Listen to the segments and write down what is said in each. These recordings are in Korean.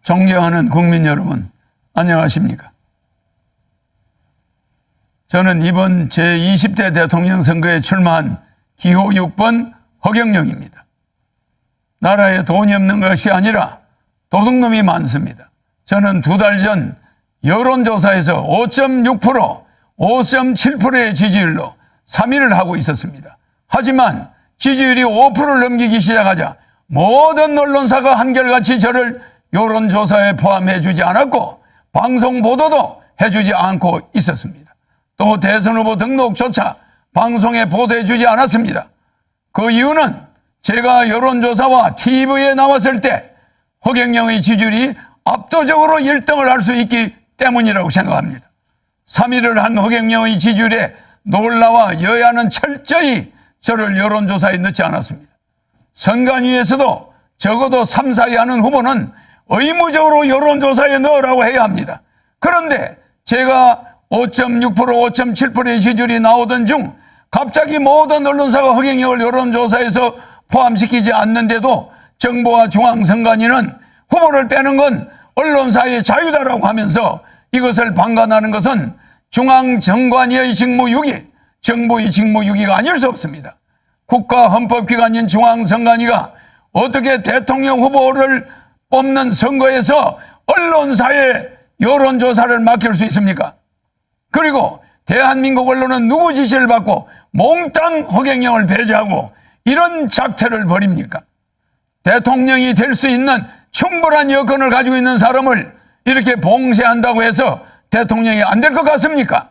존경하는 국민 여러분, 안녕하십니까? 저는 이번 제20대 대통령 선거에 출마한 기호 6번 허경영입니다. 나라에 돈이 없는 것이 아니라 도둑놈이 많습니다. 저는 2달 전 여론조사에서 5.6%, 5.7%의 지지율로 3위를 하고 있었습니다. 하지만 지지율이 5%를 넘기기 시작하자 모든 언론사가 한결같이 저를 여론조사에 포함해 주지 않았고 방송 보도도 해주지 않고 있었습니다. 또 대선 후보 등록조차 방송에 보도해 주지 않았습니다. 그 이유는 제가 여론조사와 TV에 나왔을 때 허경영의 지지율이 압도적으로 1등을 할 수 있기 때문이라고 생각합니다. 3위를 한 허경영의 지지율에 놀라와 여야는 철저히 저를 여론조사에 넣지 않았습니다. 선관위에서도 적어도 3, 4위 하는 후보는 의무적으로 여론조사에 넣으라고 해야 합니다. 그런데 제가 5.6%, 5.7%의 지지율이 나오던 중 갑자기 모든 언론사가 허경영을 여론조사에서 포함시키지 않는데도 정부와 중앙선관위는 후보를 빼는 건 언론사의 자유다라고 하면서 이것을 방관하는 것은 중앙선관위의 직무유기, 정부의 직무유기가 아닐 수 없습니다. 국가헌법기관인 중앙선관위가 어떻게 대통령 후보를 뽑는 선거에서 언론사에 여론조사를 맡길 수 있습니까? 그리고 대한민국 언론은 누구 지시를 받고 몽땅 허경영을 배제하고 이런 작태를 벌입니까? 대통령이 될 수 있는 충분한 여건을 가지고 있는 사람을 이렇게 봉쇄한다고 해서 대통령이 안 될 것 같습니까?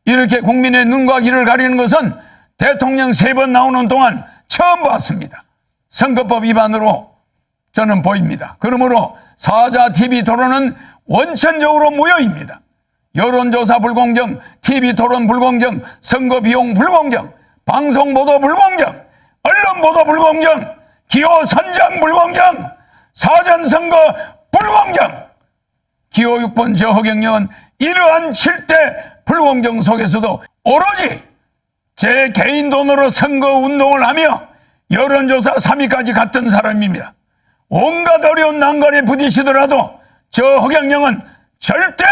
이렇게 국민의 눈과 귀를 가리는 것은 대통령 3번 나오는 동안 처음 봤습니다. 선거법 위반으로 저는 보입니다. 그러므로 사자 TV 토론은 원천적으로 무효입니다. 여론조사 불공정, TV 토론 불공정, 선거 비용 불공정, 방송 보도 불공정, 언론 보도 불공정, 기호 선정 불공정, 사전선거 불공정. 기호 6번 저 허경영은 이러한 7대 불공정 속에서도 오로지 제 개인 돈으로 선거운동을 하며 여론조사 3위까지 갔던 사람입니다. 온갖 어려운 난관에 부딪히더라도 저 허경영은 절대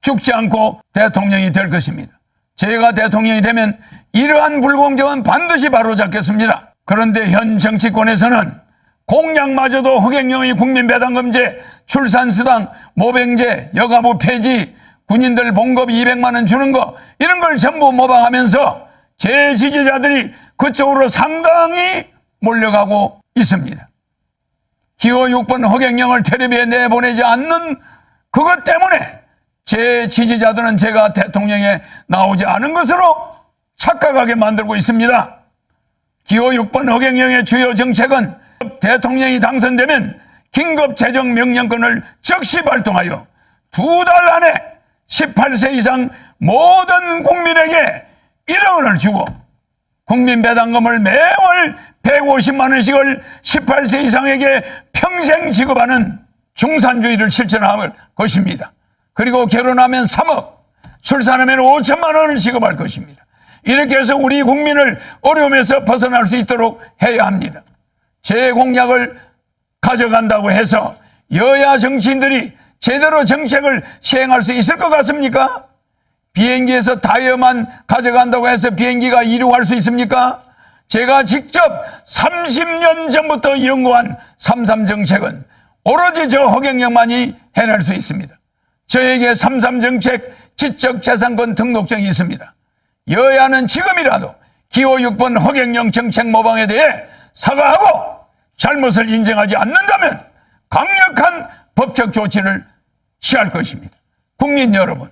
죽지 않고 대통령이 될 것입니다. 제가 대통령이 되면 이러한 불공정은 반드시 바로잡겠습니다. 그런데 현 정치권에서는 공약마저도 허경영의 국민배당금제, 출산수당, 모병제, 여가부 폐지, 군인들 봉급 200만 원 주는 거 이런 걸 전부 모방하면서 제 지지자들이 그쪽으로 상당히 몰려가고 있습니다. 기호 6번 허경영을 텔레비에 내보내지 않는 그것 때문에 제 지지자들은 제가 대통령에 나오지 않은 것으로 착각하게 만들고 있습니다. 기호 6번 허경영의 주요 정책은 대통령이 당선되면 긴급 재정 명령권을 즉시 발동하여 2달 안에 18세 이상 모든 국민에게 1억 원을 주고 국민 배당금을 매월 150만 원씩을 18세 이상에게 평생 지급하는 중산주의를 실천할 것입니다. 그리고 결혼하면 3억, 출산하면 5천만 원을 지급할 것입니다. 이렇게 해서 우리 국민을 어려움에서 벗어날 수 있도록 해야 합니다. 제 공약을 가져간다고 해서 여야 정치인들이 제대로 정책을 시행할 수 있을 것 같습니까? 비행기에서 타이어만 가져간다고 해서 비행기가 이륙할 수 있습니까? 제가 직접 30년 전부터 연구한 3.3 정책은 오로지 저 허경영만이 해낼 수 있습니다. 저에게 3.3 정책 지적재산권 등록증이 있습니다. 여야는 지금이라도 기호 6번 허경영 정책 모방에 대해 사과하고 잘못을 인정하지 않는다면 강력한 법적 조치를 취할 것입니다. 국민 여러분,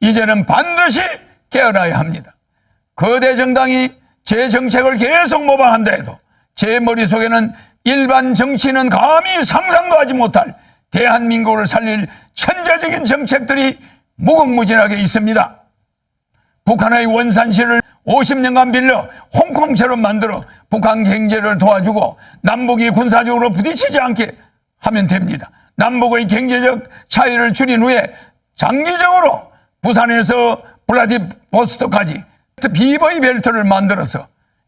이제는 반드시 깨어나야 합니다. 거대 정당이 제 정책을 계속 모방한다 해도 제 머릿속에는 일반 정치인은 감히 상상도 하지 못할 대한민국을 살릴 천재적인 정책들이 무궁무진하게 있습니다. 북한의 원산시를 50년간 빌려 홍콩처럼 만들어 북한 경제를 도와주고 남북이 군사적으로 부딪히지 않게 하면 됩니다. 남북의 경제적 차이를 줄인 후에 장기적으로 부산에서 블라디보스토크까지 비버이 벨트를 만들어서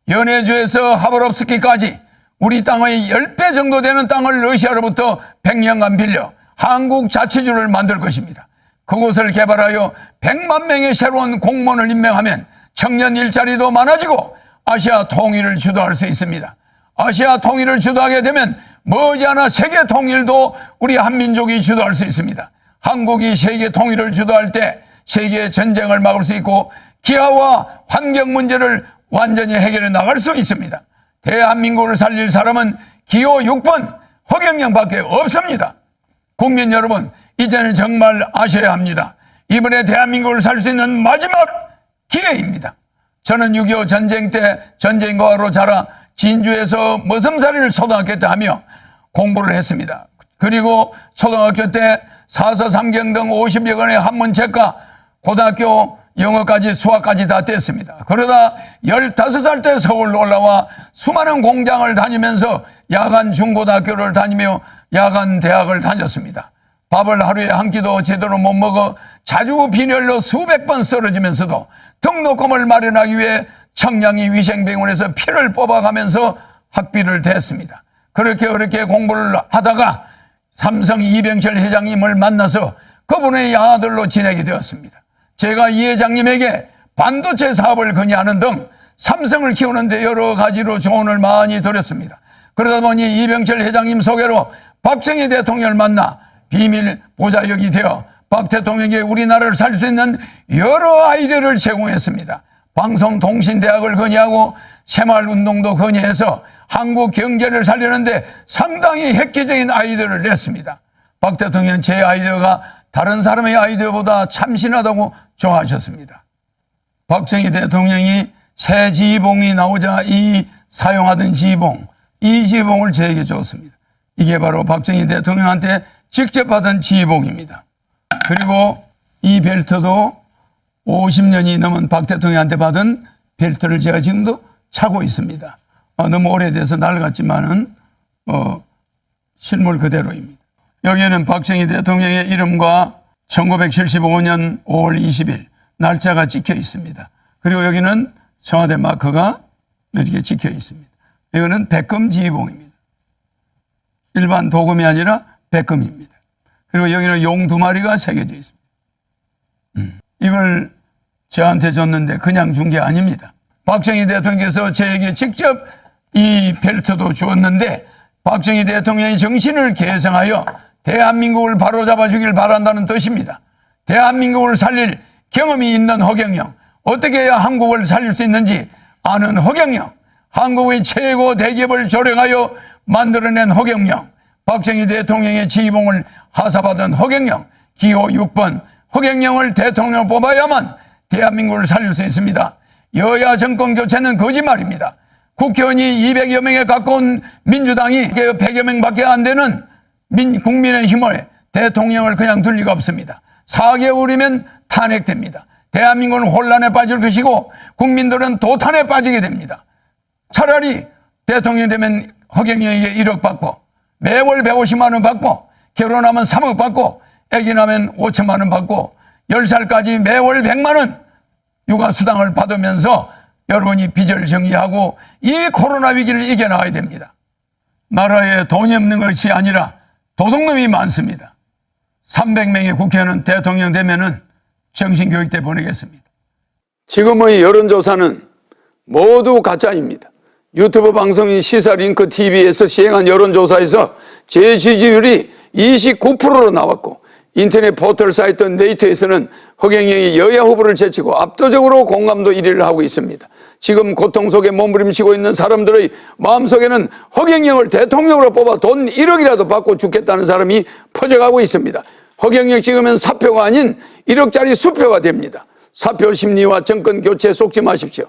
연해주에서 하바롭스키까지 우리 땅의 10배 정도 되는 땅을 러시아로부터 100년간 빌려 한국 자치주를 만들 것입니다. 그곳을 개발하여 100만 명의 새로운 공무원을 임명하면 청년 일자리도 많아지고 아시아 통일을 주도할 수 있습니다. 아시아 통일을 주도하게 되면 머지않아 세계 통일도 우리 한민족이 주도할 수 있습니다. 한국이 세계 통일을 주도할 때 세계 전쟁을 막을 수 있고 기아와 환경 문제를 완전히 해결해 나갈 수 있습니다. 대한민국을 살릴 사람은 기호 6번 허경영밖에 없습니다. 국민 여러분, 이제는 정말 아셔야 합니다. 이번에 대한민국을 살 수 있는 마지막 기회입니다. 저는 6.25 전쟁 때 전쟁과로 자라 진주에서 머슴살이를 초등학교 때 하며 공부를 했습니다. 그리고 초등학교 때 사서 삼경 등 50여 권의 한문책과 고등학교 영어까지 수학까지 다 뗐습니다. 그러다 15살 때 서울로 올라와 수많은 공장을 다니면서 야간 중고등학교를 다니며 야간 대학을 다녔습니다. 밥을 하루에 한 끼도 제대로 못 먹어 자주 빈혈로 수백 번 쓰러지면서도 등록금을 마련하기 위해 청량리 위생병원에서 피를 뽑아가면서 학비를 댔습니다. 그렇게 공부를 하다가 삼성 이병철 회장님을 만나서 그분의 아들로 지내게 되었습니다. 제가 이 회장님에게 반도체 사업을 건의하는 등 삼성을 키우는데 여러 가지로 조언을 많이 드렸습니다. 그러다 보니 이병철 회장님 소개로 박정희 대통령을 만나 비밀 보좌역이 되어 박 대통령에게 우리나라를 살 수 있는 여러 아이디어를 제공했습니다. 방송통신대학을 건의하고 새마을운동도 건의해서 한국 경제를 살리는데 상당히 획기적인 아이디어를 냈습니다. 박 대통령은 제 아이디어가 다른 사람의 아이디어보다 참신하다고 좋아하셨습니다. 박정희 대통령이 새 지휘봉이 나오자 사용하던 지휘봉, 이 지휘봉을 저에게 줬습니다. 이게 바로 박정희 대통령한테 직접 받은 지휘봉입니다. 그리고 이 벨트도 50년이 넘은 박 대통령한테 받은 벨트를 제가 지금도 차고 있습니다. 너무 오래돼서 낡았지만은 실물 그대로입니다. 여기에는 박정희 대통령의 이름과 1975년 5월 20일 날짜가 찍혀 있습니다. 그리고 여기는 청와대 마크가 이렇게 찍혀 있습니다. 이거는 백금 지휘봉입니다. 일반 도금이 아니라 백금입니다. 그리고 여기는 용 2마리가 새겨져 있습니다. 이걸 저한테 줬는데 그냥 준 게 아닙니다. 박정희 대통령께서 저에게 직접 이 벨트도 주었는데 박정희 대통령의 정신을 계승하여 대한민국을 바로잡아 주길 바란다는 뜻입니다. 대한민국을 살릴 경험이 있는 허경영, 어떻게 해야 한국을 살릴 수 있는지 아는 허경영, 한국의 최고 대기업을 조력하여 만들어낸 허경영, 박정희 대통령의 지휘봉을 하사받은 허경영, 기호 6번 허경영을 대통령으로 뽑아야만 대한민국을 살릴 수 있습니다. 여야 정권 교체는 거짓말입니다. 국회의원이 200여 명에 가까운 민주당이 100여 명밖에 안 되는 국민의힘을 대통령을 그냥 둘 리가 없습니다. 4개월이면 탄핵됩니다. 대한민국은 혼란에 빠질 것이고 국민들은 도탄에 빠지게 됩니다. 차라리 대통령이 되면 허경영에게 1억 받고 매월 150만 원 받고 결혼하면 3억 받고 아기 나면 5천만 원 받고 10살까지 매월 100만 원 육아수당을 받으면서 여러분이 빚을 정리하고 이 코로나 위기를 이겨나가야 됩니다. 나라에 돈이 없는 것이 아니라 도둑놈이 많습니다. 300명의 국회의원은 대통령 되면은 정신교육대 보내겠습니다. 지금의 여론조사는 모두 가짜입니다. 유튜브 방송인 시사링크 TV에서 시행한 여론조사에서 제 지지율이 29%로 나왔고 인터넷 포털 사이트 네이트에서는 허경영이 여야 후보를 제치고 압도적으로 공감도 1위를 하고 있습니다. 지금 고통 속에 몸부림치고 있는 사람들의 마음속에는 허경영을 대통령으로 뽑아 돈 1억이라도 받고 죽겠다는 사람이 퍼져가고 있습니다. 허경영 찍으면 사표가 아닌 1억짜리 수표가 됩니다. 사표 심리와 정권 교체에 속지 마십시오.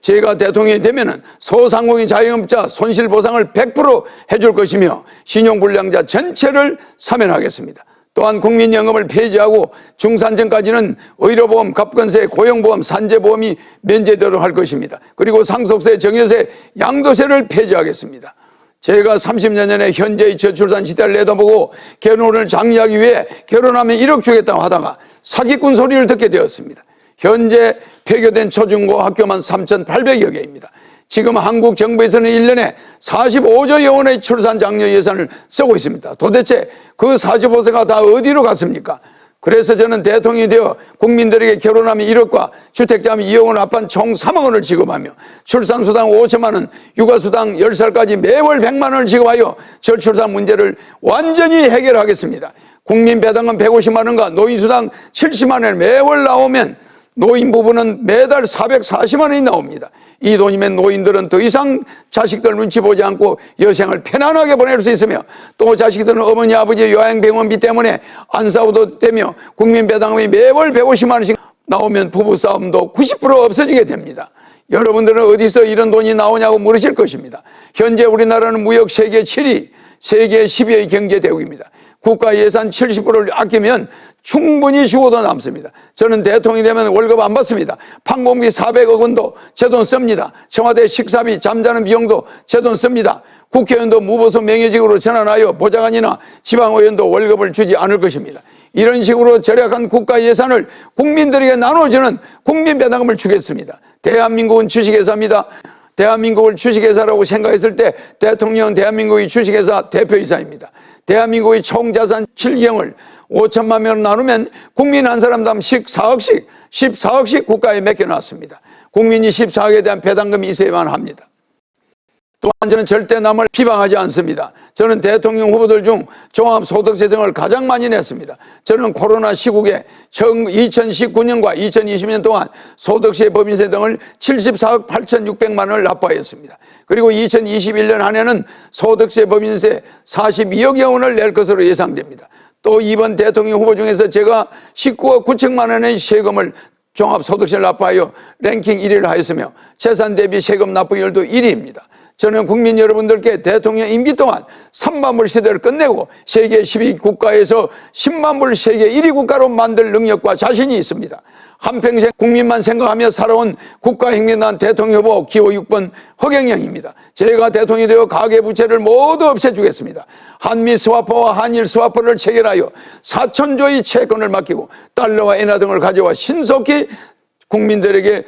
제가 대통령이 되면은 소상공인 자영업자 손실보상을 100% 해줄 것이며 신용불량자 전체를 사면하겠습니다. 또한 국민연금을 폐지하고 중산층까지는 의료보험, 갑근세, 고용보험, 산재보험이 면제되도록 할 것입니다. 그리고 상속세, 증여세, 양도세를 폐지하겠습니다. 제가 30년 전에 현재의 저출산 시대를 내다보고 결혼을 장려하기 위해 결혼하면 1억 주겠다고 하다가 사기꾼 소리를 듣게 되었습니다. 현재 폐교된 초중고 학교만 3,800여 개입니다. 지금 한국 정부에서는 1년에 45조 원의 출산 장려 예산을 쓰고 있습니다. 도대체 그 45조가 다 어디로 갔습니까? 그래서 저는 대통령이 되어 국민들에게 결혼하면 1억과 주택자면 2억을 합한 총 3억 원을 지급하며 출산수당 5천만 원, 육아수당 10살까지 매월 100만 원을 지급하여 저출산 문제를 완전히 해결하겠습니다. 국민배당금 150만 원과 노인수당 70만 원 매월 나오면 노인 부부는 매달 440만 원이 나옵니다. 이 돈이면 노인들은 더 이상 자식들 눈치 보지 않고 여생을 편안하게 보낼 수 있으며 또 자식들은 어머니 아버지 요양병원비 때문에 안 싸워도 되며 국민배당금이 매월 150만 원씩 나오면 부부싸움도 90% 없어지게 됩니다. 여러분들은 어디서 이런 돈이 나오냐고 물으실 것입니다. 현재 우리나라는 무역 세계 7위, 세계 10위의 경제대국입니다. 국가 예산 70%를 아끼면 충분히 죽어도 남습니다. 저는 대통령이 되면 월급 안 받습니다. 판공비 400억 원도 제 돈 씁니다. 청와대 식사비, 잠자는 비용도 제 돈 씁니다. 국회의원도 무보수 명예직으로 전환하여 보좌관이나 지방의원도 월급을 주지 않을 것입니다. 이런 식으로 절약한 국가 예산을 국민들에게 나눠주는 국민배당금을 주겠습니다. 대한민국은 주식회사입니다. 대한민국을 주식회사라고 생각했을 때 대통령은 대한민국의 주식회사 대표이사입니다. 대한민국의 총자산 7경을 5천만 명으로 나누면 국민 한 사람당 14억씩 국가에 맡겨놨습니다. 국민이 14억에 대한 배당금이 있어야만 합니다. 또한 저는 절대 남을 비방하지 않습니다. 저는 대통령 후보들 중 종합소득세정을 가장 많이 냈습니다. 저는 코로나 시국에 2019년과 2020년 동안 소득세, 법인세 등을 74억 8,600만 원을 납부하였습니다. 그리고 2021년 한 해는 소득세, 법인세 42억여 원을 낼 것으로 예상됩니다. 또 이번 대통령 후보 중에서 제가 19억 9천만 원의 세금을 종합소득세를 납부하여 랭킹 1위를 하였으며 재산 대비 세금 납부율도 1위입니다. 저는 국민 여러분들께 대통령 임기 동안 3만 불 시대를 끝내고 세계 10위 국가에서 10만 불 세계 1위 국가로 만들 능력과 자신이 있습니다. 한평생 국민만 생각하며 살아온 국가행정단 대통령 후보 기호 6번 허경영입니다. 제가 대통령이 되어 가계부채를 모두 없애주겠습니다. 한미 스와퍼와 한일 스와퍼를 체결하여 4천조의 채권을 맡기고 달러와 엔화 등을 가져와 신속히 국민들에게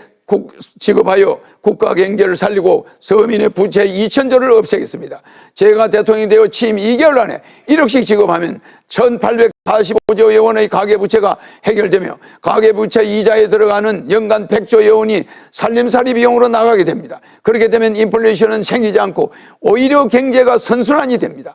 지급하여 국가 경제를 살리고 서민의 부채 2천조를 없애겠습니다. 제가 대통령이 되어 취임 2개월 안에 1억씩 지급하면 1,845조 원의 가계부채가 해결되며 가계부채 이자에 들어가는 연간 100조 원이 살림살이 비용으로 나가게 됩니다. 그렇게 되면 인플레이션은 생기지 않고 오히려 경제가 선순환이 됩니다.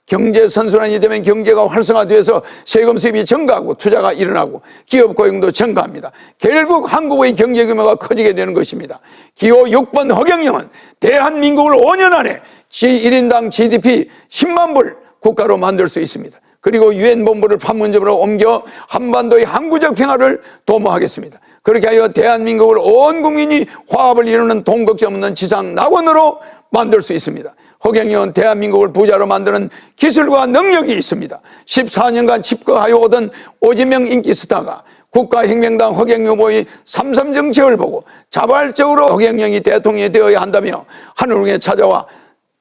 경제 선순환이 되면 경제가 활성화되어서 세금 수입이 증가하고 투자가 일어나고 기업 고용도 증가합니다. 결국 한국의 경제 규모가 커지게 되는 것입니다. 기호 6번 허경영은 대한민국을 5년 안에 1인당 GDP 10만 불 국가로 만들 수 있습니다. 그리고 유엔 본부를 판문점으로 옮겨 한반도의 항구적 평화를 도모하겠습니다. 그렇게 하여 대한민국을 온 국민이 화합을 이루는 돈 걱정 없는 지상 낙원으로 만들 수 있습니다. 허경영은 대한민국을 부자로 만드는 기술과 능력이 있습니다. 14년간 집거하여 오던 오지명 인기 스타가 국가혁명당 허경영 후보의 3.3 정책을 보고 자발적으로 허경영이 대통령이 되어야 한다며 하늘궁에 찾아와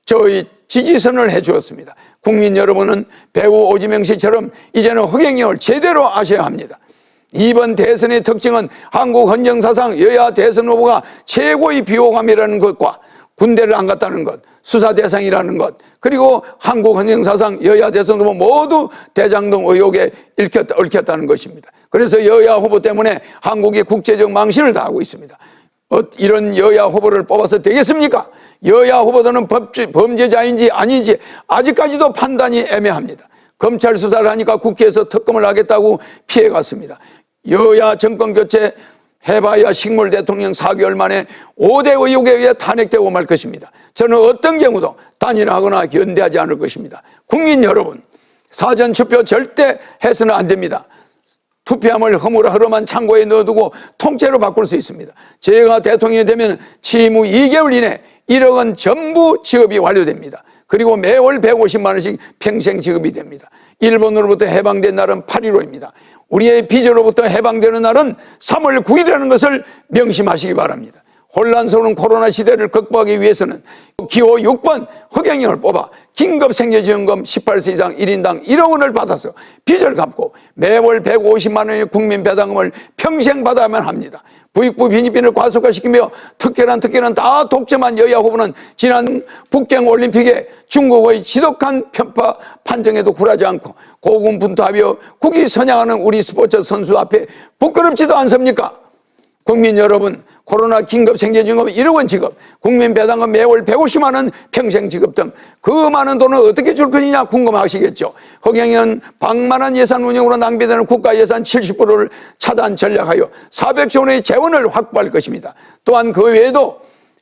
저의 지지선을 해주었습니다. 국민 여러분은 배우 오지명 씨처럼 이제는 허경영을 제대로 아셔야 합니다. 이번 대선의 특징은 한국 헌정사상 여야 대선 후보가 최고의 비호감이라는 것과 군대를 안 갔다는 것, 수사 대상이라는 것, 그리고 한국 헌정사상 여야 대선 후보 모두 대장동 의혹에 얽혔다는 것입니다. 그래서 여야 후보 때문에 한국이 국제적 망신을 당하고 있습니다. 이런 여야 후보를 뽑아서 되겠습니까? 여야 후보들은 범죄자인지 아닌지 아직까지도 판단이 애매합니다. 검찰 수사를 하니까 국회에서 특검을 하겠다고 피해갔습니다. 여야 정권 교체 해봐야 식물 대통령 4개월 만에 5대 의혹에 의해 탄핵되고 말 것입니다. 저는 어떤 경우도 단일화하거나 연대하지 않을 것입니다. 국민 여러분, 사전투표 절대 해서는 안 됩니다. 투표함을 허물허름한 창고에 넣어두고 통째로 바꿀 수 있습니다. 제가 대통령이 되면 취임 후 2개월 이내 1억 원 전부 지급이 완료됩니다. 그리고 매월 150만 원씩 평생 지급이 됩니다. 일본으로부터 해방된 날은 8.15입니다. 우리의 빚으로부터 해방되는 날은 3월 9일이라는 것을 명심하시기 바랍니다. 혼란스러운 코로나 시대를 극복하기 위해서는 기호 6번 허경영을 뽑아 긴급생계지원금 18세 이상 1인당 1억 원을 받아서 빚을 갚고 매월 150만 원의 국민배당금을 평생 받아야만 합니다. 부익부 빈익빈을 과속화시키며 특혜란 다 독점한 여야 후보는 지난 북경올림픽에 중국의 지독한 편파 판정에도 굴하지 않고 고군분투하며 국위 선양하는 우리 스포츠 선수 앞에 부끄럽지도 않습니까? 국민 여러분, 코로나 긴급생계지원금 1억 원 지급, 국민배당금 매월 150만 원 평생 지급 등 그 많은 돈을 어떻게 줄 것이냐 궁금하시겠죠. 허경영은 방만한 예산 운영으로 낭비되는 국가 예산 70%를 차단 전략하여 400조 원의 재원을 확보할 것입니다. 또한 그 외에도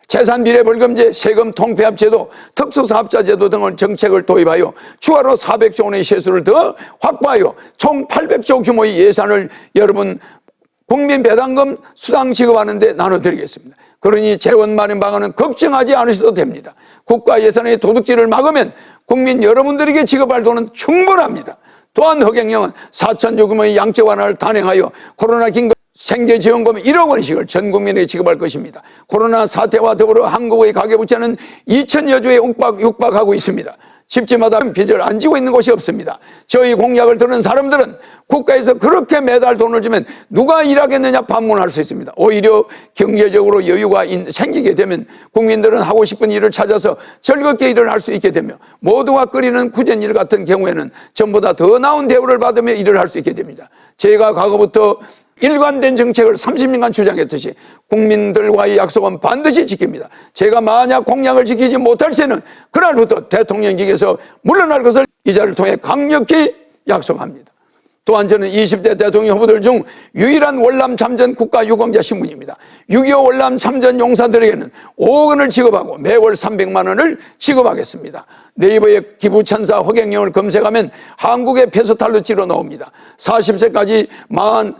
재산비례벌금제, 세금 통폐합제도, 특수사업자제도 등을 정책을 도입하여 추가로 400조 원의 세수를 더 확보하여 총 800조 규모의 예산을 여러분 국민배당금 수당 지급하는 데 나눠드리겠습니다. 그러니 재원 마련 방안은 걱정하지 않으셔도 됩니다. 국가 예산의 도둑질을 막으면 국민 여러분들에게 지급할 돈은 충분합니다. 또한 허경영은 4천조 규모의 양적 완화를 단행하여 코로나 긴급 생계지원금 1억 원씩을 전 국민에게 지급할 것입니다. 코로나 사태와 더불어 한국의 가계부채는 2천여 조에 육박하고 있습니다. 집집마다 빚을 안 지고 있는 곳이 없습니다. 저희 공약을 들은 사람들은 국가에서 그렇게 매달 돈을 주면 누가 일하겠느냐 반문할 수 있습니다. 오히려 경제적으로 여유가 생기게 되면 국민들은 하고 싶은 일을 찾아서 즐겁게 일을 할 수 있게 되며 모두가 끓이는 구전일 같은 경우에는 전보다 더 나은 대우를 받으며 일을 할 수 있게 됩니다. 제가 과거부터 일관된 정책을 30년간 주장했듯이 국민들과의 약속은 반드시 지킵니다. 제가 만약 공약을 지키지 못할 새는 그날부터 대통령직에서 물러날 것을 이 자리를 통해 강력히 약속합니다. 또한 저는 20대 대통령 후보들 중 유일한 월남 참전 국가유공자 신분입니다. 6.25 월남 참전 용사들에게는 5억 원을 지급하고 매월 300만 원을 지급하겠습니다. 네이버에 기부천사 허경영을 검색하면 한국의 페스탈로 찔러 나옵니다. 40세까지 망한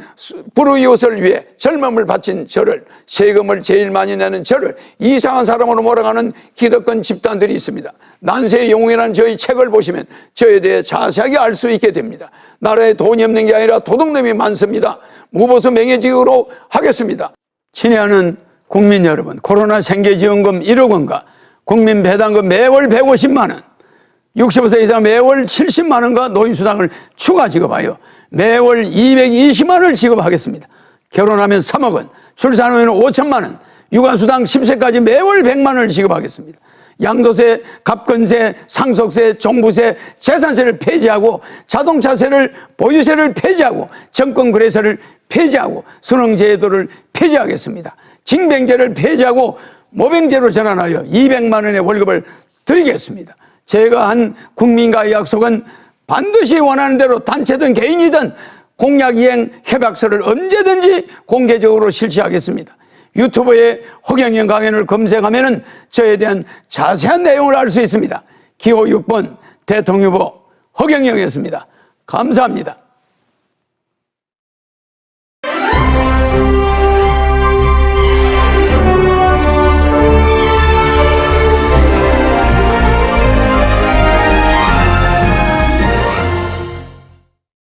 불우이웃을 위해 젊음을 바친 저를, 세금을 제일 많이 내는 저를 이상한 사람으로 몰아가는 기득권 집단들이 있습니다. 난세의 영웅이라는 저희 책을 보시면 저에 대해 자세하게 알 수 있게 됩니다. 나라에 돈이 없는 게 아니라 도둑놈이 많습니다. 무보수 명예직으로 하겠습니다. 친애하는 국민 여러분, 코로나 생계지원금 1억 원과 국민배당금 매월 150만 원, 65세 이상 매월 70만 원과 노인수당을 추가 지급하여 매월 220만 원을 지급하겠습니다. 결혼하면 3억 원, 출산 후에는 5천만 원, 육아수당 10세까지 매월 100만 원을 지급하겠습니다. 양도세, 갑건세, 상속세, 종부세, 재산세를 폐지하고 자동차세를, 보유세를 폐지하고 정권거래세를 폐지하고 수능제도를 폐지하겠습니다. 징병제를 폐지하고 모병제로 전환하여 200만 원의 월급을 드리겠습니다. 제가 한 국민과의 약속은 반드시 원하는 대로 단체든 개인이든 공약 이행 협약서를 언제든지 공개적으로 실시하겠습니다. 유튜브에 허경영 강연을 검색하면 저에 대한 자세한 내용을 알 수 있습니다. 기호 6번 대통령 후보 허경영이었습니다. 감사합니다.